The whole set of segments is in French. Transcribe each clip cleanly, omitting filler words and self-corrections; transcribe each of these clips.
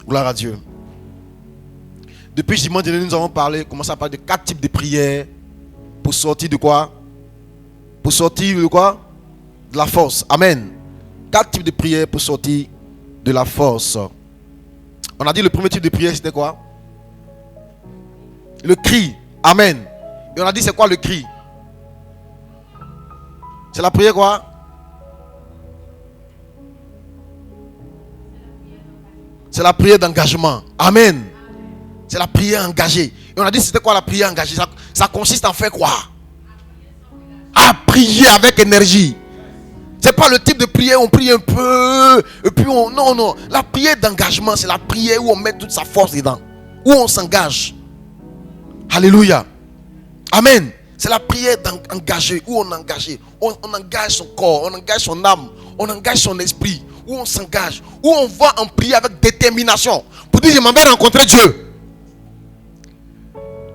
Gloire à Dieu. Depuis dimanche dernier, nous avons commencé à parler de 4 types de prières pour sortir de quoi? Pour sortir de quoi? De la force. Amen. 4 types de prières pour sortir de la force. On a dit le premier type de prière, c'était quoi? Le cri. Amen. Et on a dit c'est quoi le cri? C'est la prière quoi? C'est la prière d'engagement. Amen. C'est la prière engagée. Et on a dit c'était quoi la prière engagée? Ça consiste en faire quoi? À prier avec énergie. C'est pas le type de prière où on prie un peu et puis on... Non. La prière d'engagement, c'est la prière où on met toute sa force dedans. Où on s'engage. Alléluia. Amen. C'est la prière d'engager. Où on engage. On engage son corps, on engage son âme, on engage son esprit. Où on s'engage. Où on va en prier avec détermination. Pour dire je m'en vais rencontrer Dieu.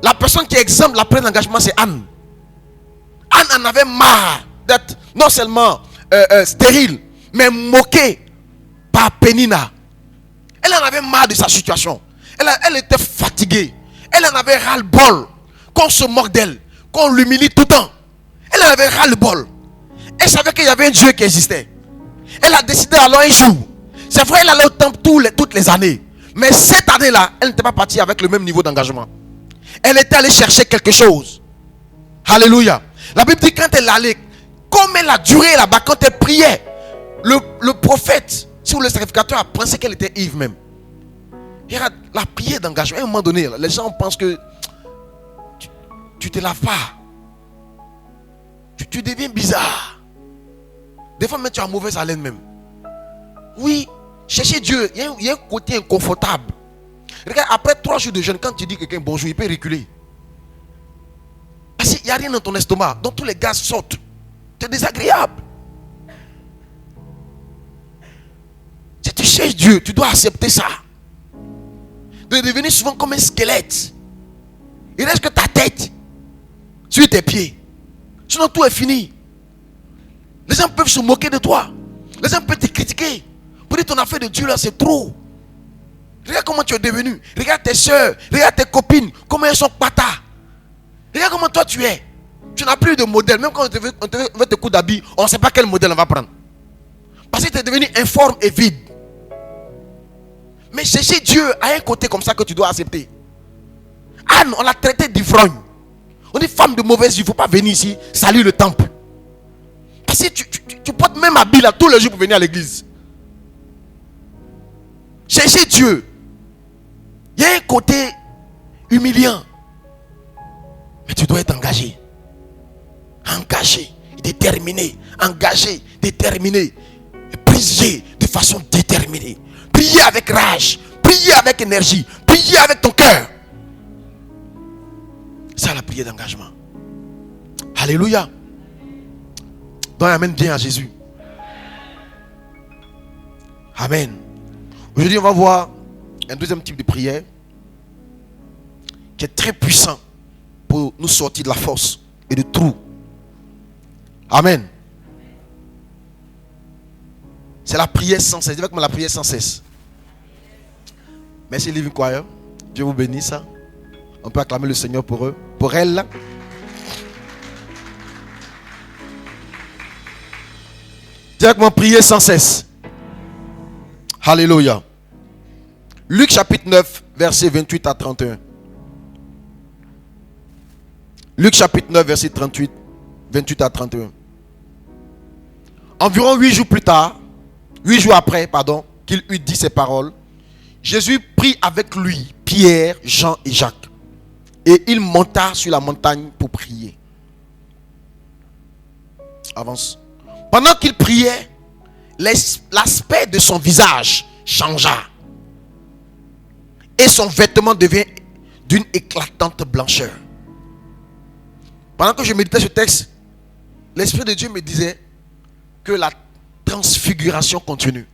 La personne qui est exemple de la prière d'engagement, c'est Anne. Anne en avait marre d'être non seulement stérile, mais moquée par Pénina. Elle en avait marre de sa situation. Elle était fatiguée. Elle en avait ras-le-bol qu'on se moque d'elle, qu'on l'humilie tout le temps. Elle en avait ras-le-bol. Elle savait qu'il y avait un Dieu qui existait. Elle a décidé alors un jour. C'est vrai, elle allait au temple toutes les années. Mais cette année-là, elle n'était pas partie avec le même niveau d'engagement. Elle était allée chercher quelque chose. Alléluia. La Bible dit quand elle allait, comme elle a duré là-bas, quand elle priait, le prophète, sur le sacrificateur, a pensé qu'elle était Yves même. Il y a la prière d'engagement. À un moment donné, les gens pensent que tu te laves pas. Tu deviens bizarre. Des fois, même tu as mauvaise haleine même. Oui, chercher Dieu, il y a un côté inconfortable. Regarde, après 3 jours de jeûne, quand tu dis quelqu'un bonjour, il peut reculer. Parce qu'il n'y a rien dans ton estomac. Donc tous les gaz sortent. C'est désagréable. Si tu cherches Dieu, tu dois accepter ça. De devenir souvent comme un squelette. Il reste que ta tête sur tes pieds. Sinon tout est fini. Les gens peuvent se moquer de toi. Les gens peuvent te critiquer. Pour dire ton affaire de Dieu là c'est trop. Regarde comment tu es devenu. Regarde tes soeurs. Regarde tes copines. Comment elles sont patas. Regarde comment toi tu es. Tu n'as plus de modèle. Même quand on te veut te coups d'habit, on ne sait pas quel modèle on va prendre. Parce que tu es devenu informe et vide. Mais chercher Dieu a un côté comme ça que tu dois accepter. Anne, on l'a traité d'ivrogne. On dit femme de mauvaise vie, il ne faut pas venir ici salir le temple. Parce que tu portes même habit là tous les jours pour venir à l'église. Chercher Dieu. Il y a un côté humiliant. Mais tu dois être engagé. Engagé, déterminé. Engagé, déterminé. Et prier de façon déterminée. Prier avec rage. Prier avec énergie. Prier avec ton cœur. C'est la prière d'engagement. Alléluia. Donc amène bien à Jésus. Amen. Aujourd'hui on va voir un deuxième type de prière qui est très puissant pour nous sortir de la force et du trou. Amen. C'est la prière sans cesse. Dis avec moi la prière sans cesse. Merci Living Choir. Dieu vous bénisse. On peut acclamer le Seigneur pour eux, pour elle. Dis avec moi prier sans cesse. Alléluia. Luc chapitre 9, verset 28 à 31. Luc chapitre 9, verset 28 à 31. Environ 8 jours après, qu'il eut dit ces paroles, Jésus prit avec lui Pierre, Jean et Jacques. Et il monta sur la montagne pour prier. Avance. Pendant qu'il priait, l'aspect de son visage changea. Et son vêtement devint d'une éclatante blancheur. Pendant que je méditais ce texte, l'Esprit de Dieu me disait que la transfiguration continue.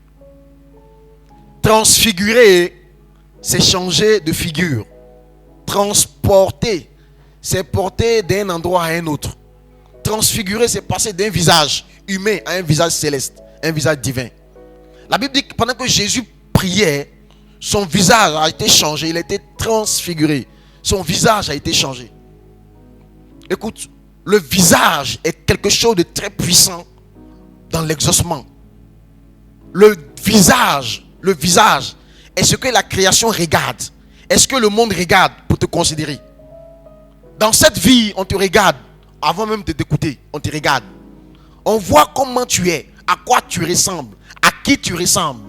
Transfigurer, c'est changer de figure. Transporter, c'est porter d'un endroit à un autre. Transfigurer, c'est passer d'un visage humain à un visage céleste, un visage divin. La Bible dit que pendant que Jésus priait, son visage a été changé, il a été transfiguré. Son visage a été changé. Écoute, le visage est quelque chose de très puissant dans l'exaucement. Le visage est ce que la création regarde. Est-ce que le monde regarde pour te considérer? Dans cette vie, on te regarde. Avant même de t'écouter, on te regarde. On voit comment tu es, à quoi tu ressembles, à qui tu ressembles.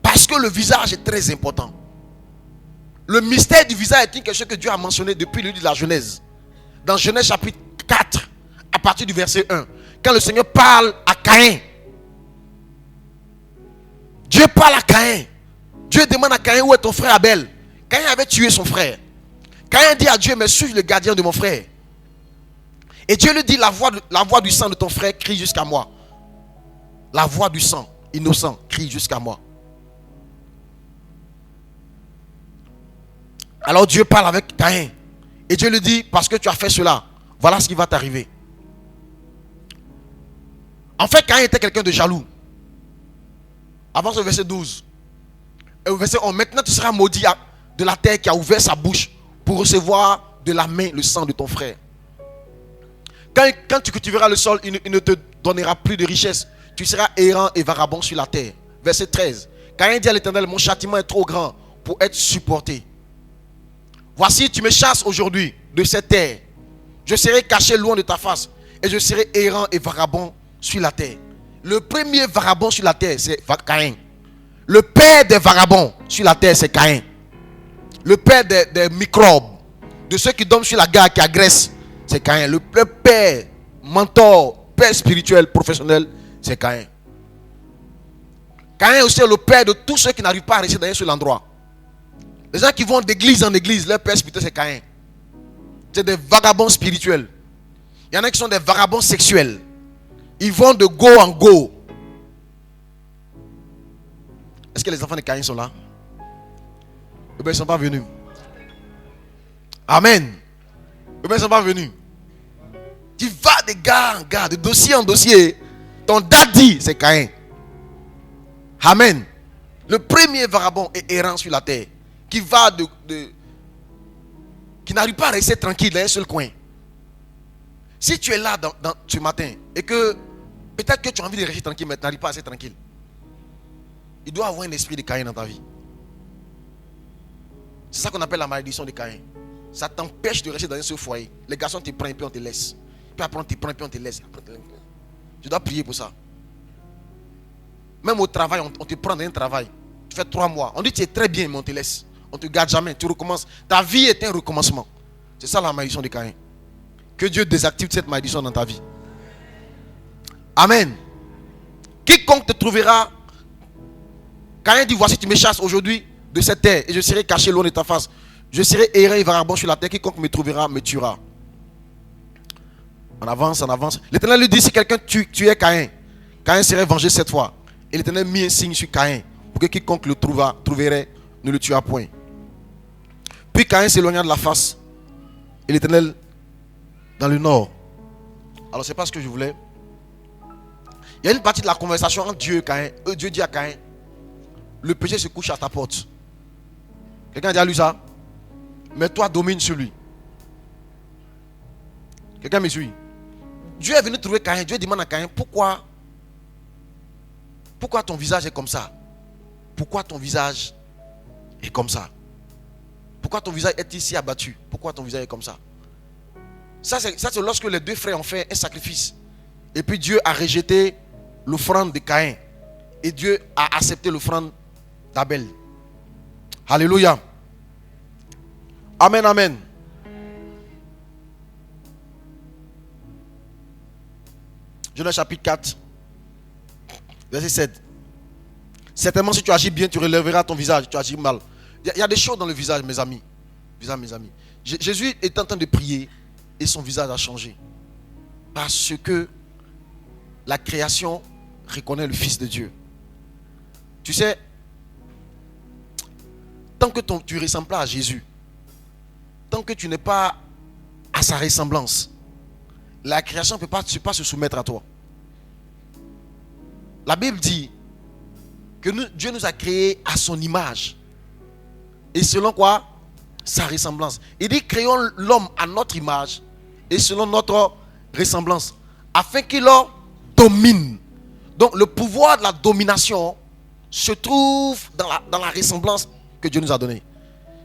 Parce que le visage est très important. Le mystère du visage est quelque chose que Dieu a mentionné depuis le livre de la Genèse. Dans Genèse chapitre 4, à partir du verset 1. Quand le Seigneur parle à Caïn. Dieu parle à Caïn. Dieu demande à Caïn, où est ton frère Abel? Caïn avait tué son frère. Caïn dit à Dieu, mais suis le gardien de mon frère. Et Dieu lui dit, la voix du sang de ton frère crie jusqu'à moi. La voix du sang innocent crie jusqu'à moi. Alors Dieu parle avec Caïn. Et Dieu lui dit, parce que tu as fait cela, voilà ce qui va t'arriver. En fait, Caïn était quelqu'un de jaloux. Avant ce verset 12. Et au verset 11, maintenant tu seras maudit de la terre qui a ouvert sa bouche pour recevoir de la main le sang de ton frère. Quand tu cultiveras le sol, il ne te donnera plus de richesse. Tu seras errant et vagabond sur la terre. Verset 13. Caïn dit à l'Éternel, mon châtiment est trop grand pour être supporté. Voici, tu me chasses aujourd'hui de cette terre. Je serai caché loin de ta face. Et je serai errant et vagabond sur la terre. Le premier vagabond sur la terre, c'est Caïn. Le père des vagabonds sur la terre, c'est Caïn. Le père des microbes, de ceux qui dorment sur la gare, qui agressent, c'est Caïn. Le père, mentor, père spirituel, professionnel, c'est Caïn. Caïn est aussi le père de tous ceux qui n'arrivent pas à rester dans un seul endroit. Les gens qui vont d'église en église, leur père spirituel, c'est Caïn. C'est des vagabonds spirituels. Il y en a qui sont des vagabonds sexuels. Ils vont de go en go. Est-ce que les enfants de Caïn sont là? Eh bien, ils ne sont pas venus. Amen. Eh bien, ils ne sont pas venus. Tu vas de gars en gars, de dossier en dossier. Ton daddy, c'est Caïn. Amen. Le premier vagabond est errant sur la terre. Qui va qui n'arrive pas à rester tranquille dans un seul coin. Si tu es là dans ce matin et que peut-être que tu as envie de rester tranquille, mais tu n'arrives pas à rester tranquille, il doit avoir un esprit de Caïn dans ta vie. C'est ça qu'on appelle la malédiction de Caïn. Ça t'empêche de rester dans un seul foyer. Les garçons te prennent et puis on te laisse. Puis après on te prend et puis on te laisse. Je dois prier pour ça. Même au travail, on te prend dans un travail. Tu fais 3 mois. On dit que tu es très bien, mais on te laisse. On ne te garde jamais. Tu recommences. Ta vie est un recommencement. C'est ça la malédiction de Caïn. Que Dieu désactive cette malédiction dans ta vie. Amen. Quiconque te trouvera. Caïn dit, voici tu me chasses aujourd'hui de cette terre et je serai caché loin de ta face. Je serai errant et vagabond sur la terre. Quiconque me trouvera me tuera. On avance, on avance. L'Éternel lui dit, si quelqu'un tuait Caïn, Caïn serait vengé 7 fois. Et l'Éternel mit un signe sur Caïn pour que quiconque le trouverait ne le tuera point. Puis Caïn s'éloigna de la face et l'Éternel dans le nord. Alors c'est pas ce que je voulais. Il y a une partie de la conversation entre Dieu et Caïn. Dieu dit à Caïn, le péché se couche à ta porte. Quelqu'un a déjà lu ça? Mais toi domine sur lui. Quelqu'un me suit? Dieu est venu trouver Caïn. Dieu demande à Caïn, pourquoi ton visage est comme ça? Pourquoi ton visage est comme ça? Pourquoi ton visage est ici abattu? Pourquoi ton visage est comme ça? Ça c'est lorsque les 2 frères ont fait un sacrifice. Et puis Dieu a rejeté l'offrande de Caïn. Et Dieu a accepté l'offrande d'Abel. Alléluia. Amen, amen. Genèse chapitre 4, verset 7. Certainement, si tu agis bien, tu relèveras ton visage. Tu agis mal. Il y a des choses dans le visage, mes amis. Mes amis. Jésus est en train de prier et son visage a changé. Parce que la création reconnaît le Fils de Dieu. Tu sais, tant que tu ne ressembles pas à Jésus, tant que tu n'es pas à sa ressemblance, la création ne peut pas se soumettre à toi. La Bible dit que Dieu nous a créés à son image. Et selon quoi? Sa ressemblance. Il dit créons l'homme à notre image et selon notre ressemblance, afin qu'il leur domine. Donc le pouvoir de la domination se trouve dans la ressemblance que Dieu nous a donnée.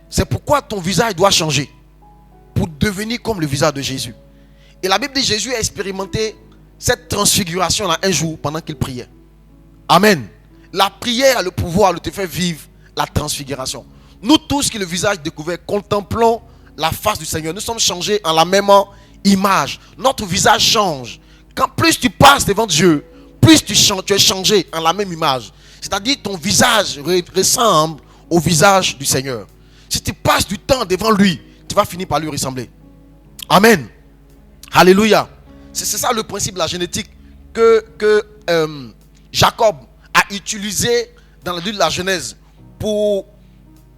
C'est pourquoi ton visage doit changer pour devenir comme le visage de Jésus. Et la Bible dit que Jésus a expérimenté cette transfiguration-là un jour pendant qu'il priait. Amen. La prière a le pouvoir de te faire vivre la transfiguration. Nous tous qui le visage découvert contemplons la face du Seigneur. Nous sommes changés en la même image. Notre visage change. Quand plus tu passes devant Dieu, plus tu es changé en la même image. C'est-à-dire ton visage ressemble au visage du Seigneur. Si tu passes du temps devant lui, tu vas finir par lui ressembler. Amen. Alléluia. C'est ça le principe de la génétique que Jacob a utilisé dans le livre de la Genèse pour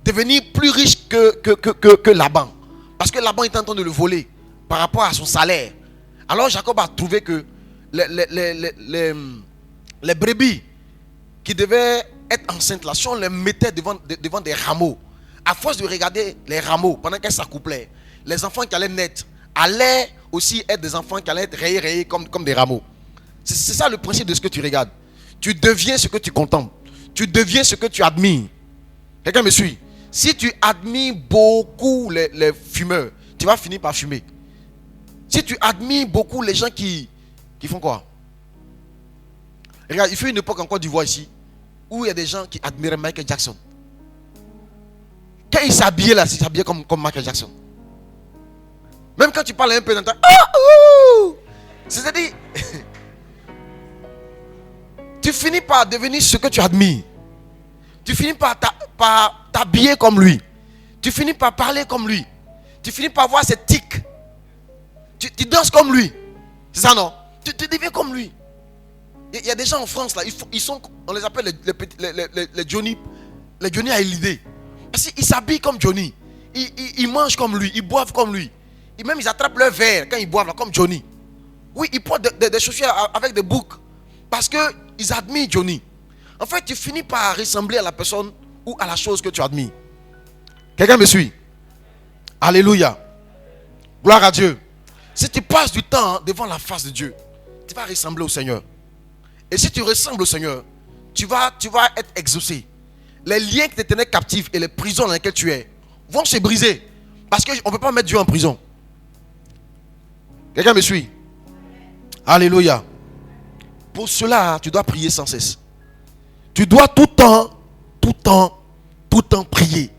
devenir plus riche que Laban. Parce que Laban était en train de le voler par rapport à son salaire. Alors Jacob a trouvé que les brebis qui devaient être enceintes là, si on les mettait devant des rameaux, à force de regarder les rameaux pendant qu'elles s'accouplaient, les enfants qui allaient naître allaient aussi être des enfants qui allaient être rayés comme des rameaux. C'est ça le principe de ce que tu regardes. Tu deviens ce que tu contemples. Tu deviens ce que tu admires. Quelqu'un me suit? Si tu admires beaucoup les fumeurs, tu vas finir par fumer. Si tu admires beaucoup les gens qui font quoi? Regarde, il fait une époque en Côte d'Ivoire ici où il y a des gens qui admiraient Michael Jackson. Quand il s'habillait là, il s'habillait comme Michael Jackson. Même quand tu parles un peu dans ta... C'est-à-dire, tu finis par devenir ce que tu admires. Tu finis par t'habiller comme lui. Tu finis par parler comme lui. Tu finis par avoir ses tics. Tu danses comme lui. C'est ça, non? Tu deviens comme lui. Il y a des gens en France là, ils sont, on les appelle les Johnny Hallyday. Parce qu'ils s'habillent comme Johnny. Ils mangent comme lui, ils boivent comme lui. Et même ils attrapent leur verre quand ils boivent là, comme Johnny. Oui, ils portent des chaussures avec des boucles. Parce qu'ils admirent Johnny. En fait, tu finis par ressembler à la personne ou à la chose que tu admires. Quelqu'un me suit? Alléluia. Gloire à Dieu. Si tu passes du temps devant la face de Dieu, tu vas ressembler au Seigneur. Et si tu ressembles au Seigneur, tu vas être exaucé. Les liens qui te tenaient captif et les prisons dans lesquelles tu es vont se briser. Parce qu'on ne peut pas mettre Dieu en prison. Quelqu'un me suit? Alléluia. Pour cela, tu dois prier sans cesse. Tu dois tout le temps prier.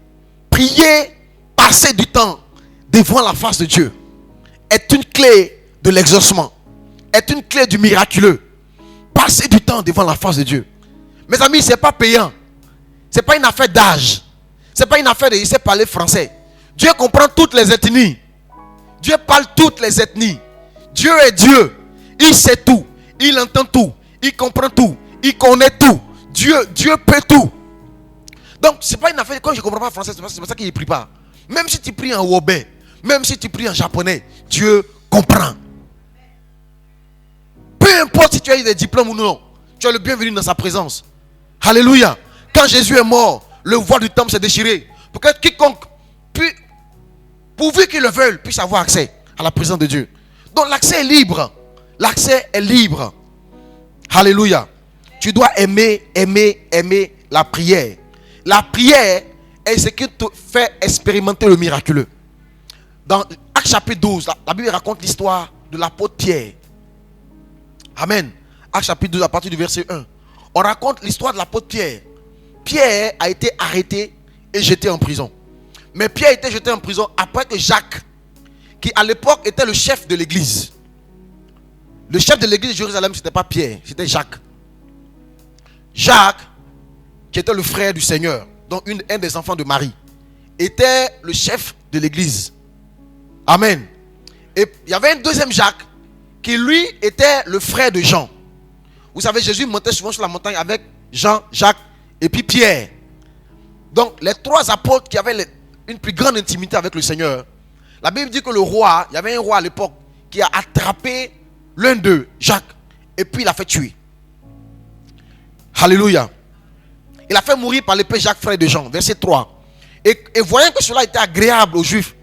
Prier, passer du temps devant la face de Dieu est une clé de l'exaucement. Est une clé du miraculeux. Passer du temps devant la face de Dieu. Mes amis, ce n'est pas payant. Ce n'est pas une affaire d'âge. Ce n'est pas une affaire de il sait parler français. Dieu comprend toutes les ethnies. Dieu parle toutes les ethnies. Dieu est Dieu. Il sait tout. Il entend tout. Il comprend tout. Il connaît tout. Dieu peut tout. Donc, ce n'est pas une affaire. Quand je ne comprends pas français, c'est pour ça qu'il ne prie pas. Même si tu pries en wobé, même si tu pries en japonais, Dieu comprend. Peu importe si tu as eu des diplômes ou non, tu es le bienvenu dans sa présence. Alléluia. Quand Jésus est mort, le voile du temple s'est déchiré. Pour que quiconque, pourvu qu'il le veuille, puisse avoir accès à la présence de Dieu. Donc l'accès est libre. L'accès est libre. Alléluia. Tu dois aimer la prière. La prière est ce qui te fait expérimenter le miraculeux. Dans Actes chapitre 12, la Bible raconte l'histoire de l'apôtre Pierre. Amen. Actes chapitre 12 à partir du verset 1. On raconte l'histoire de l'apôtre Pierre. Pierre a été arrêté et jeté en prison. Mais Pierre a été jeté en prison après que Jacques, qui à l'époque était le chef de l'église. Le chef de l'église de Jérusalem, ce n'était pas Pierre, c'était Jacques. Jacques, qui était le frère du Seigneur, donc un des enfants de Marie, était le chef de l'église. Amen. Et il y avait un deuxième Jacques, qui lui était le frère de Jean. Vous savez, Jésus montait souvent sur la montagne avec Jean, Jacques et puis Pierre. Donc les trois apôtres qui avaient une plus grande intimité avec le Seigneur. La Bible dit que le roi, il y avait un roi à l'époque qui a attrapé l'un d'eux, Jacques, et puis il l'a fait tuer. Alléluia. Il a fait mourir par l'épée Jacques, frère de Jean. Verset 3. Et voyant que cela était agréable aux Juifs,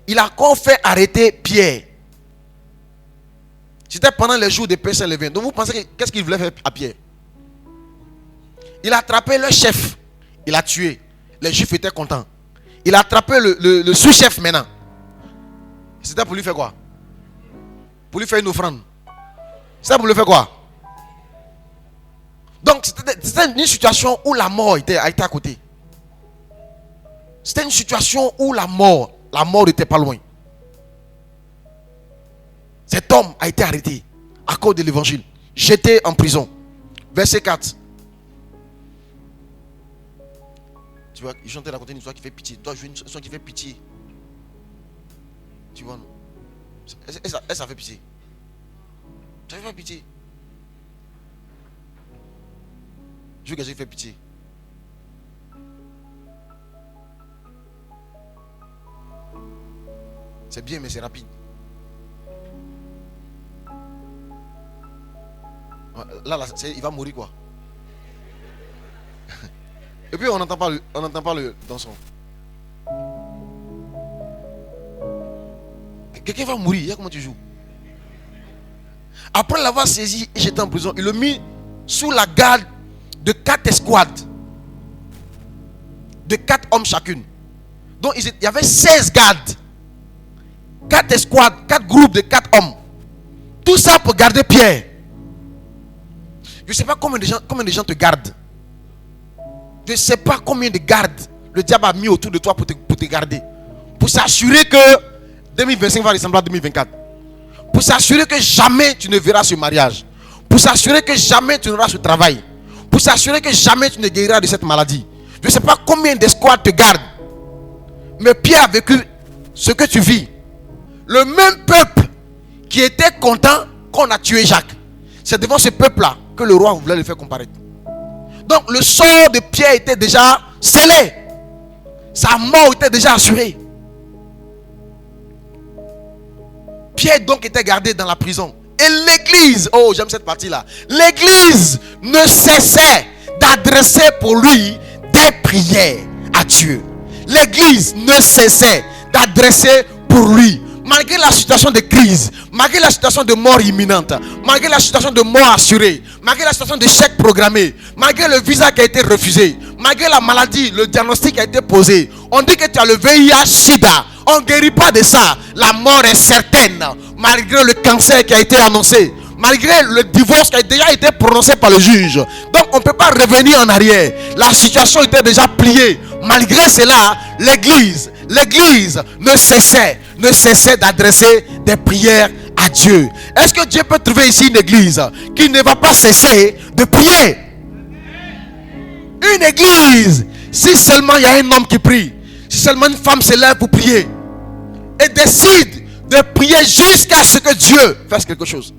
il a encore fait arrêter Pierre. C'était pendant les jours de Pâques Saint-Lévin. Donc vous pensez qu'est-ce qu'il voulait faire à Pierre? Il a attrapé le chef. Il a tué. Les Juifs étaient contents. Il a attrapé le sous-chef maintenant. C'était pour lui faire quoi? Pour lui faire une offrande. C'était pour lui faire quoi? Donc c'était une situation où la mort a été à côté. C'était une situation où la mort n'était pas loin. Cet homme a été arrêté à cause de l'évangile, jeté en prison. Verset 4. Tu vois, il chantait à côté une histoire qui fait pitié. Toi, je veux une histoire qui fait pitié. Tu vois, non? Ça fait pitié. Ça fait pitié. Je veux que quelqu'un qui fait pitié. C'est bien, mais c'est rapide. Là, il va mourir quoi. Et puis on n'entend pas le dansant. Quelqu'un va mourir, comment tu joues? Après l'avoir saisi et jeté en prison, il l'a mis sous la garde de 4 escouades. De 4 hommes chacune. Donc il y avait 16 gardes. 4 escouades, 4 groupes de 4 hommes. Tout ça pour garder Pierre. Je ne sais pas combien de gens te gardent. Je ne sais pas combien de gardes le diable a mis autour de toi pour te garder. Pour s'assurer que 2025 va ressembler à 2024. Pour s'assurer que jamais tu ne verras ce mariage. Pour s'assurer que jamais tu n'auras ce travail. Pour s'assurer que jamais tu ne guériras de cette maladie. Je ne sais pas combien d'escouades te gardent. Mais Pierre a vécu ce que tu vis. Le même peuple qui était content qu'on a tué Jacques. C'est devant ce peuple-là que le roi voulait le faire comparaître. Donc le sort de Pierre était déjà scellé. Sa mort était déjà assurée. Pierre donc était gardé dans la prison. Et l'église, oh j'aime cette partie-là. L'église ne cessait d'adresser pour lui des prières à Dieu. L'église ne cessait d'adresser pour lui. Malgré la situation de crise, malgré la situation de mort imminente, malgré la situation de mort assurée, malgré la situation d'échec programmé, malgré le visa qui a été refusé, malgré la maladie, le diagnostic qui a été posé, on dit que tu as le VIH-Sida, on ne guérit pas de ça, la mort est certaine, malgré le cancer qui a été annoncé, malgré le divorce qui a déjà été prononcé par le juge. Donc on ne peut pas revenir en arrière, la situation était déjà pliée. Malgré cela, l'église ne cessait d'adresser des prières à Dieu. Est-ce que Dieu peut trouver ici une église qui ne va pas cesser de prier? Une église, si seulement il y a un homme qui prie, si seulement une femme se lève pour prier et décide de prier jusqu'à ce que Dieu fasse quelque chose.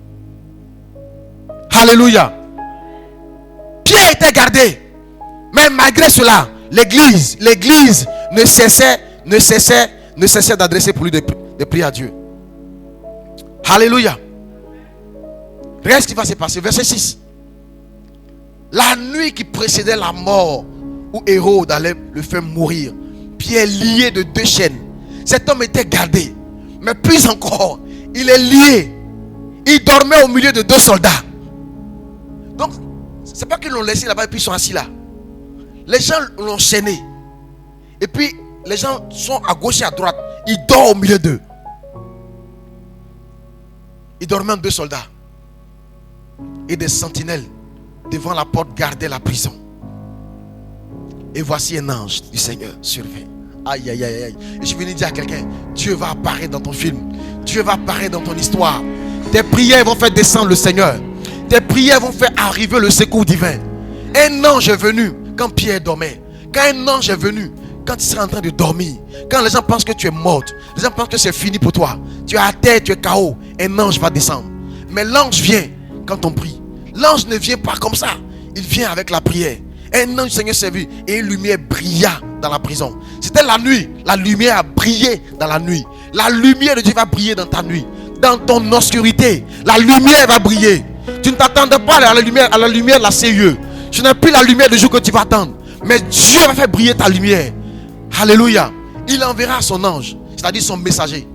Alléluia. Pierre était gardé, mais malgré cela, l'église ne cessait d'adresser pour lui des prières à Dieu. Alléluia. Regarde ce qui va se passer. Verset 6. La nuit qui précédait la mort, où Hérode allait le faire mourir, Pierre lié de 2 chaînes. Cet homme était gardé. Mais plus encore, il est lié. Il dormait au milieu de 2 soldats. Donc, c'est pas qu'ils l'ont laissé là-bas et puis ils sont assis là. Les gens l'ont chaîné. Et puis, les gens sont à gauche et à droite. Il dort au milieu d'eux. Il dormait en 2 soldats. Et des sentinelles devant la porte gardaient la prison. Et voici un ange du Seigneur survint. Aïe, aïe, aïe, aïe. Et je venais dire à quelqu'un, Dieu va apparaître dans ton film. Dieu va apparaître dans ton histoire. Tes prières vont faire descendre le Seigneur. Tes prières vont faire arriver le secours divin. Un ange est venu quand Pierre dormait. Quand un ange est venu, quand tu seras en train de dormir, quand les gens pensent que tu es morte, les gens pensent que c'est fini pour toi, tu es à terre, tu es KO, un ange va descendre. Mais l'ange vient quand on prie. L'ange ne vient pas comme ça, il vient avec la prière. Un ange du Seigneur s'est vu et une lumière brilla dans la prison. C'était la nuit, la lumière a brillé dans la nuit. La lumière de Dieu va briller dans ta nuit. Dans ton obscurité, la lumière va briller. Tu ne t'attendais pas à la lumière de la CIE. Ce n'est plus la lumière du jour que tu vas attendre. Mais Dieu va faire briller ta lumière. Alléluia. Il enverra son ange, c'est-à-dire son messager.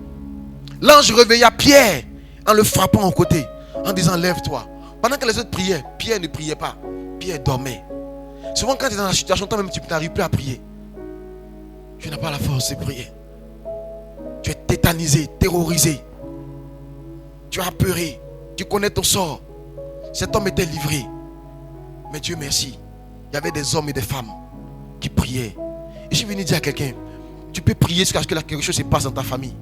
L'ange réveilla Pierre en le frappant au côté, en disant lève-toi. Pendant que les autres priaient, Pierre ne priait pas. Pierre dormait. Souvent quand tu es dans la situation, toi-même tu n'arrives plus à prier. Tu n'as pas la force de prier. Tu es tétanisé, terrorisé. Tu as apeuré. Tu connais ton sort. Cet homme était livré. Mais Dieu merci, il y avait des hommes et des femmes qui priaient. Et je suis venu dire à quelqu'un, tu peux prier jusqu'à ce que quelque chose se passe dans ta famille.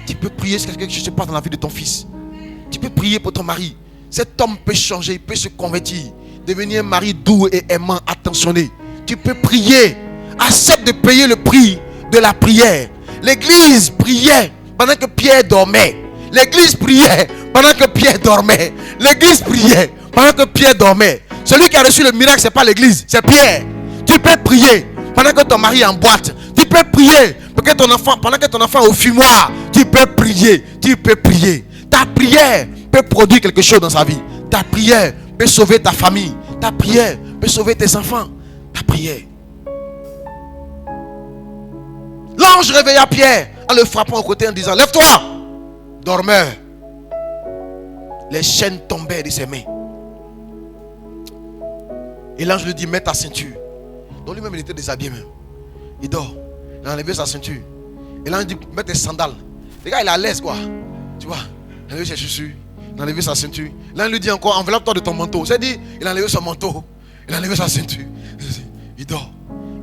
Tu peux prier jusqu'à ce que quelque chose se passe dans la vie de ton fils. Tu peux prier pour ton mari. Cet homme peut changer, il peut se convertir, devenir un mari doux et aimant, attentionné. Tu peux prier. Accepte de payer le prix de la prière. L'église priait pendant que Pierre dormait. L'église priait pendant que Pierre dormait. L'église priait pendant que Pierre dormait. Celui qui a reçu le miracle, ce n'est pas l'église, c'est Pierre. Tu peux prier pendant que ton mari est en boîte. Tu peux prier pendant que ton enfant est au fumoir. Tu peux prier. Tu peux prier. Ta prière peut produire quelque chose dans sa vie. Ta prière peut sauver ta famille. Ta prière peut sauver tes enfants. Ta prière. L'ange réveilla Pierre en le frappant au côté en disant lève-toi, dormeur. Les chaînes tombaient de ses mains. Et l'ange lui dit mets ta ceinture. Donc lui-même il était déshabillé même. Il dort. Il a enlevé sa ceinture. Et l'ange dit mets tes sandales. Le gars il est à l'aise quoi. Tu vois. Il a enlevé ses chaussures. Il a enlevé sa ceinture. L'ange lui dit encore enveloppe-toi de ton manteau. C'est-à-dire il a enlevé son manteau. Il a enlevé sa ceinture. Il dort.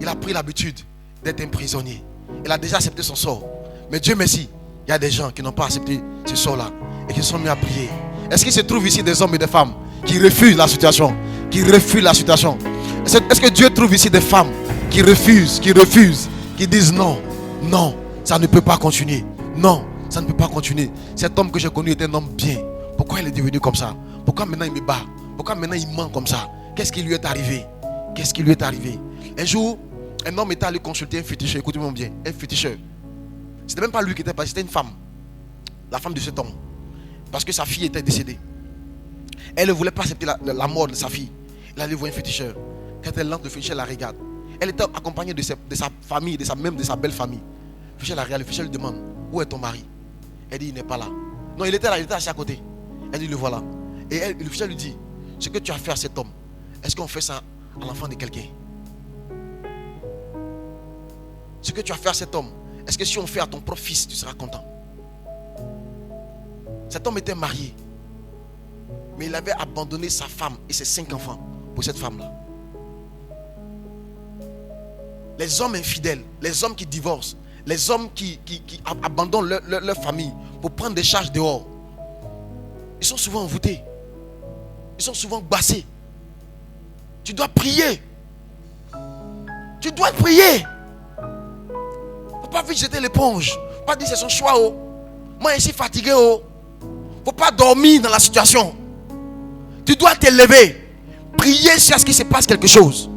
Il a pris l'habitude d'être un prisonnier. Il a déjà accepté son sort. Mais Dieu merci, il y a des gens qui n'ont pas accepté ce sort-là et qui sont mis à prier. Est-ce qu'il se trouve ici des hommes et des femmes qui refusent la situation? Qui refusent la situation? Est-ce que Dieu trouve ici des femmes qui refusent, qui disent non, non, ça ne peut pas continuer. Non, ça ne peut pas continuer. Cet homme que j'ai connu était un homme bien. Pourquoi il est devenu comme ça? Pourquoi maintenant il me bat? Pourquoi maintenant il ment comme ça? Qu'est-ce qui lui est arrivé? Qu'est-ce qui lui est arrivé? Un jour, un homme était allé consulter un féticheur. Écoutez-moi bien, un féticheur. C'était même pas lui qui était passé, c'était une femme. La femme de cet homme. Parce que sa fille était décédée. Elle ne voulait pas accepter la mort de sa fille. Elle allait voir un féticheur. Quand elle entre, le féticheur la regarde. Elle était accompagnée de sa famille, de sa belle famille. Le féticheur la regarde, le féticheur lui demande où est ton mari? Elle dit il n'est pas là. Non, il était là, il était assis à côté. Elle dit le voilà. Et le féticheur lui dit ce que tu as fait à cet homme, est-ce qu'on fait ça à l'enfant de quelqu'un? Ce que tu as fait à cet homme, est-ce que si on fait à ton propre fils, tu seras content? Cet homme était marié, mais il avait abandonné sa femme et ses 5 enfants pour cette femme-là. Les hommes infidèles, les hommes qui divorcent, les hommes qui abandonnent leur famille pour prendre des charges dehors, ils sont souvent envoûtés. Ils sont souvent bassés. Tu dois prier. Tu dois prier. Faut pas vite jeter l'éponge. Faut pas dire c'est son choix. Oh. Moi je suis fatigué. Oh. Faut pas dormir dans la situation. Tu dois t'élever. Prier jusqu'à ce qu'il se passe quelque chose.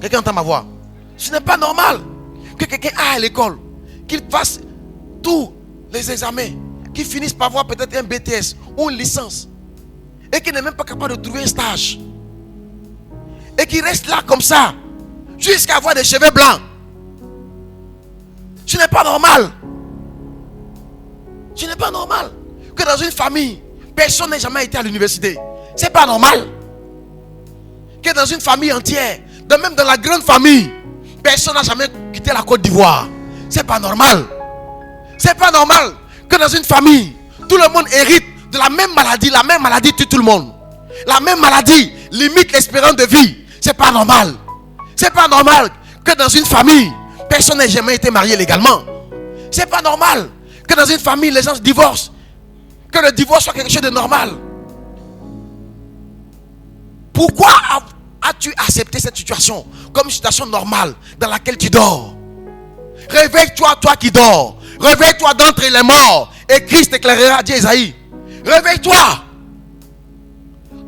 Quelqu'un entend ma voix? Ce n'est pas normal que quelqu'un aille à l'école, qu'il fasse tous les examens, qu'il finisse par avoir peut-être un BTS ou une licence et qu'il n'est même pas capable de trouver un stage et qu'il reste là comme ça jusqu'à avoir des cheveux blancs. Ce n'est pas normal. Ce n'est pas normal que dans une famille, personne n'ait jamais été à l'université. C'est pas normal que dans une famille entière, même dans la grande famille, personne n'a jamais quitté la Côte d'Ivoire. C'est pas normal. C'est pas normal que dans une famille, tout le monde hérite de la même maladie. La même maladie tue tout le monde. La même maladie limite l'espérance de vie. C'est pas normal. C'est pas normal que dans une famille, personne n'ait jamais été marié légalement. C'est pas normal que dans une famille, les gens se divorcent. Que le divorce soit quelque chose de normal. Pourquoi as-tu accepté cette situation comme une situation normale dans laquelle tu dors? Réveille-toi, toi qui dors. Réveille-toi d'entre les morts et Christ éclairera, dit Esaïe. Réveille-toi.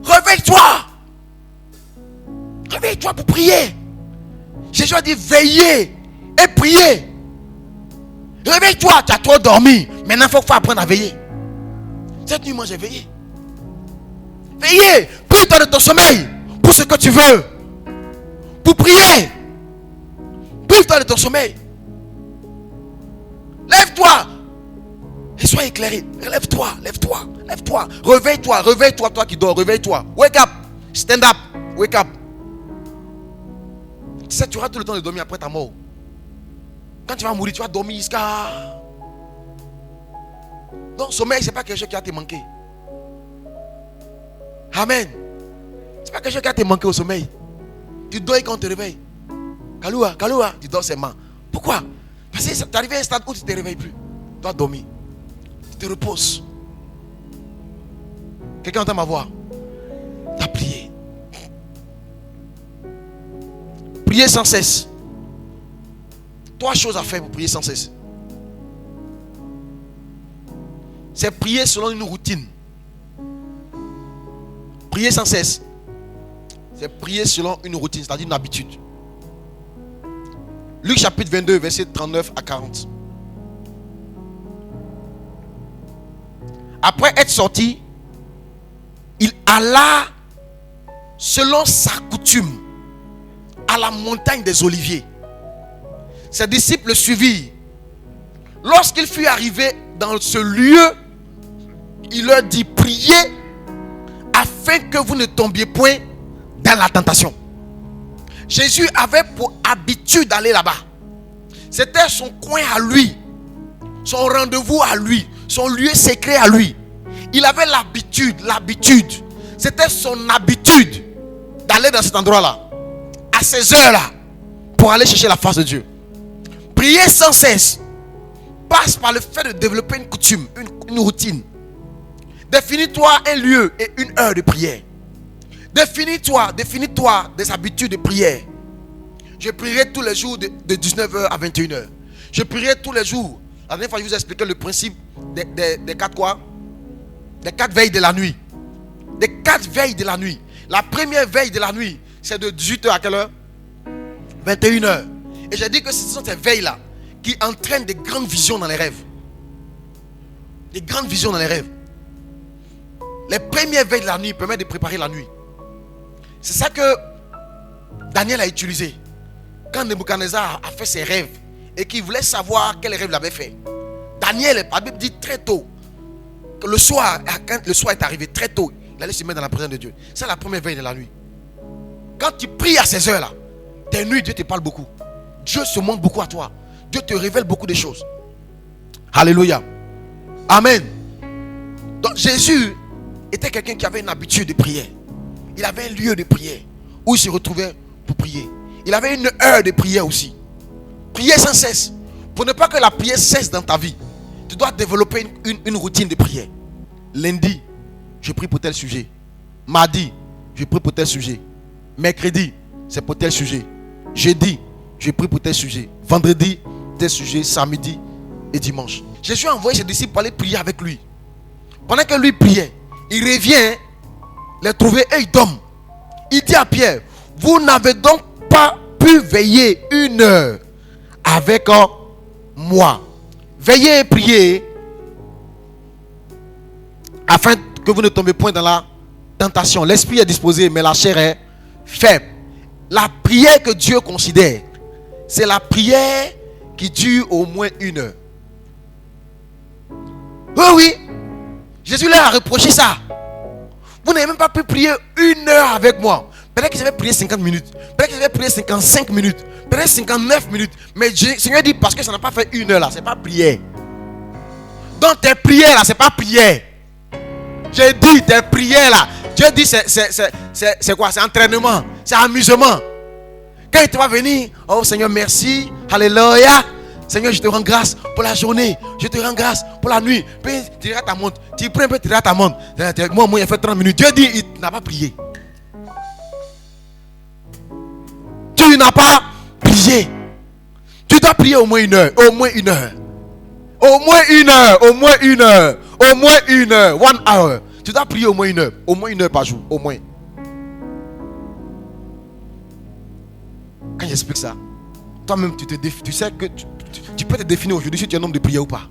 Réveille-toi. Réveille-toi pour prier. Jésus a dit veillez et priez. Réveille-toi, tu as trop dormi. Maintenant, il faut apprendre à veiller. Cette nuit, moi j'ai veillé. Veillez, prie-toi de ton sommeil pour ce que tu veux. pour prier. Prive-toi de ton sommeil. Lève-toi et sois éclairé. Lève-toi, lève-toi, lève-toi. Réveille-toi, réveille-toi, toi qui dors, réveille-toi. Wake up, stand up, wake up. Tu sais, tu auras tout le temps de dormir après ta mort. Quand tu vas mourir, tu vas dormir jusqu'à... Donc, sommeil, ce n'est pas quelque chose qui a te manqué. Amen. Ce n'est pas quelque chose qui a te manqué au sommeil. Tu dors et quand on te réveille. Kaloua, tu dors seulement. Pourquoi? Parce que tu es arrivé à un stade où tu ne te réveilles plus. Tu dois dormir. Tu te reposes. Quelqu'un entend ma voix? Tu as prié. Prier sans cesse. 3 choses à faire pour prier sans cesse. C'est prier selon une routine. Prier sans cesse. C'est prier selon une routine, c'est-à-dire une habitude. Luc chapitre 22, verset 39 à 40. Après être sorti, il alla selon sa coutume à la montagne des Oliviers. Ses disciples le suivirent. Lorsqu'il fut arrivé dans ce lieu, il leur dit: priez afin que vous ne tombiez point dans la tentation. Jésus avait pour habitude d'aller là-bas. C'était son coin à lui, son rendez-vous à lui, son lieu secret à lui. Il avait l'habitude. C'était son habitude d'aller dans cet endroit-là, à ces heures-là, pour aller chercher la face de Dieu. Prier sans cesse passe par le fait de développer une coutume, une routine. Définis-toi un lieu et une heure de prière. Définis-toi des habitudes de prière. Je prierai tous les jours de 19h à 21h. Je prierai tous les jours. La dernière fois, je vous ai expliqué le principe des 4 quoi? Des 4 veilles de la nuit. Des 4 veilles de la nuit. La première veille de la nuit, c'est de 18h à quelle heure? 21h. Et j'ai dit que ce sont ces veilles-là qui entraînent des grandes visions dans les rêves. Des grandes visions dans les rêves. Les premières veilles de la nuit permettent de préparer la nuit. C'est ça que Daniel a utilisé. Quand Nebuchadnezzar a fait ses rêves et qu'il voulait savoir quel rêve il avait fait. Daniel, la Bible dit très tôt, que le soir, quand le soir est arrivé très tôt, il allait se mettre dans la présence de Dieu. C'est la première veille de la nuit. Quand tu pries à ces heures-là, tes nuits, Dieu te parle beaucoup. Dieu se montre beaucoup à toi. Dieu te révèle beaucoup de choses. Alléluia. Amen. Donc Jésus était quelqu'un qui avait une habitude de prière. Il avait un lieu de prière où il se retrouvait pour prier. Il avait une heure de prière aussi. Prier sans cesse. Pour ne pas que la prière cesse dans ta vie, tu dois développer une routine de prière. Lundi, je prie pour tel sujet. Mardi, je prie pour tel sujet. Mercredi, c'est pour tel sujet. Jeudi, je prie pour tel sujet. Vendredi, tel sujet. Samedi et dimanche. Jésus a envoyé ses disciples pour aller prier avec lui. Pendant que lui priait, il revient les trouver et il dorment. Il dit à Pierre: vous n'avez donc pas pu veiller une heure avec moi. Veillez et priez afin que vous ne tombez point dans la tentation. L'esprit est disposé, mais la chair est faible. La prière que Dieu considère, c'est la prière qui dure au moins une heure. Oui. Jésus leur a reproché ça. Vous n'avez même pas pu prier une heure avec moi. Peut-être qu'ils avaient prié 50 minutes. Peut-être qu'ils avaient prié 55 minutes. Peut-être 59 minutes. Mais le Seigneur dit: parce que ça n'a pas fait une heure là, c'est pas prière. Donc tes prières là, c'est pas prière. J'ai dit tes prières là. Dieu dit c'est quoi? C'est entraînement. C'est amusement. Quand il te va venir: oh Seigneur, merci. Alléluia. Seigneur, je te rends grâce pour la journée. Je te rends grâce pour la nuit. Puis tu diras ta montre. Tu prends un peu, tu diras ta montre. Moi, il a fait 30 minutes. Dieu dit: il n'a pas prié. Tu n'as pas prié. Tu dois prier au moins une heure. Au moins une heure. Au moins une heure. Au moins une heure. Au moins une heure. 1 hour. Tu dois prier au moins une heure. Au moins une heure par jour. Au moins. Quand j'explique ça, toi-même, tu sais que tu peux te définir aujourd'hui si tu es un homme de prière ou pas.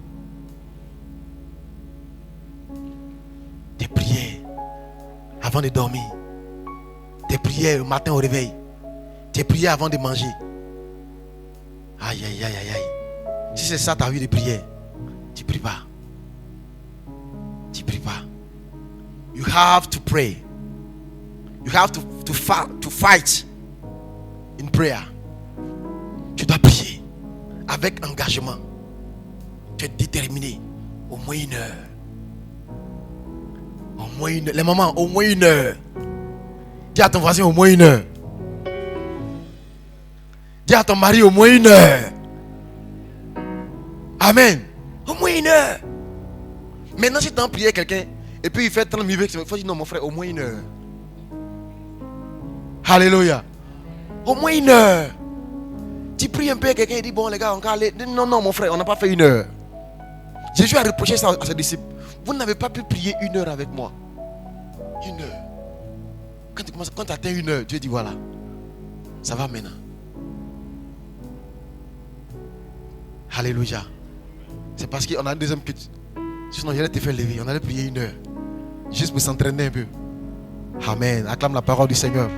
Tes prières avant de dormir. Tes prières au matin au réveil. Tu as prié avant de manger. Aïe, aïe, aïe, aïe, aïe. Si c'est ça ta vie de prière, tu ne pries pas. Tu ne pries pas. You have to pray. You have to fight in prayer. Tu dois prier avec engagement. Tu es déterminé. Au moins 1 heure. Au moins 1 heure. Les mamans, au moins 1 heure. Dis à ton voisin au moins 1 heure. Dis à ton mari au moins 1 heure. Amen. Au moins 1 heure. Maintenant, si tu as prié quelqu'un et puis il fait 30 minutes, il faut dire non, mon frère, au moins 1 heure. Alléluia. Au moins 1 heure. Tu pries un peu, quelqu'un dit bon, les gars, on va aller. Non, non, mon frère, on n'a pas fait 1 heure. Jésus a reproché ça à ses disciples. Vous n'avez pas pu prier 1 heure avec moi. 1 heure. Quand tu atteins 1 heure, Dieu dit voilà, ça va maintenant. Alléluia. C'est parce qu'on a un deuxième culte. Sinon, j'allais te faire lever. On allait prier 1 heure. Juste pour s'entraîner un peu. Amen. Acclame la parole du Seigneur.